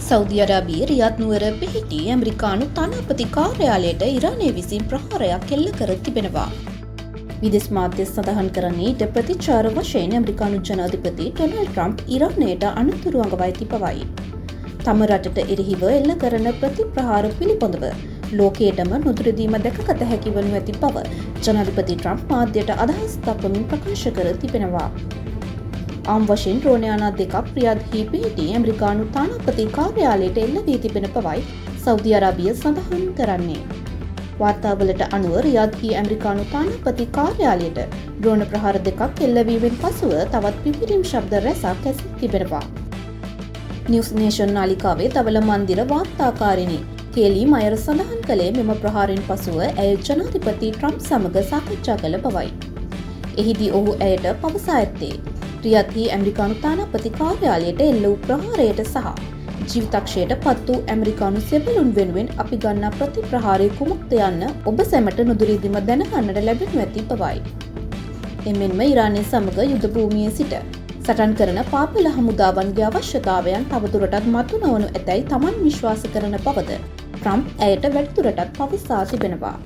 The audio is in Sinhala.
සෞදි අරාබියේ රියාද් නුවර පිහිටි ඇමරිකානු තානාපති කාර්යාලයට ඉරානය විසින් ප්‍රහාරයක් එල්ල කර තිබෙනවා. විදේශ මාධ්‍ය සඳහන් කරන්නේ ඊට ප්‍රතිචාර වශයෙන් ඇමරිකානු ජනාධිපති ඩොනල්ඩ් ට්‍රම්ප් ඉරානයට අනතුරු අඟවයි තිබවයි. තම රටට එරෙහිව එල්ල කරන ප්‍රතිප්‍රහාර පිළිබඳව ලෝකයටම නුදුරදීම දැකගත හැකි වනු ඇති බව ජනාධිපති ට්‍රම්ප් මාධ්‍යයට අදහස් දක්වමින් ප්‍රකාශ කර තිබෙනවා. ආම් වශයෙන් ඩ්‍රෝන යාන දෙකක් රියාද්හි පිහිටි ඇමරිකානු තානාපති කාර්යාලයට එල්ල වී තිබෙන බවයි සෞදි අරාබිය සඳහන් කරන්නේ. වාර්තාවලට අනුව රියාද්හි ඇමරිකානු තානාපති කාර්යාලයට ඩ්‍රෝන ප්‍රහාර දෙකක් එල්ලවීමෙන් පසුව තවත් පිපිරීම් ශබ්ද රැසක් ඇසී තිබෙනවා. නිවුස් නේෂන් නාලිකාවේ තවල මන්දිර වාර්තාකාරිණී කේලි මයර් සඳහන් කළේ මෙම ප්‍රහාරයෙන් පසුව ඇය ජනාධිපති ට්‍රම්ප් සමග සාකච්ඡා කළ බවයි. එහිදී ඔහු ඇයට පවසා ඇත්තේ රියාද්හි ඇමරිකානු තානාපති කාර්යාලයට එල්ල වූ ප්‍රහාරයට සහ ජීවිතක්ෂයට පත් වූ ඇමරිකානු සෙබළුන් වෙනුවෙන් අපි ගන්නා ප්‍රතිප්‍රහාරය කුමක්ද යන්න ඔබ සැමට නුදුරිදිම දැනගන්නට ලැබෙනු ඇති බවයි. එමෙන්ම ඉරානය සමග යුද භූමියේ සිට සටන් කරන පාපල හමුදාවන්ගේ අවශ්‍යතාවයන් තවදුරටත් මතු නොවනු ඇතැයි තමන් විශ්වාස කරන බවද ට්‍රම්ප් ඇයට වැඩිදුරටත් පවසා තිබෙනවා.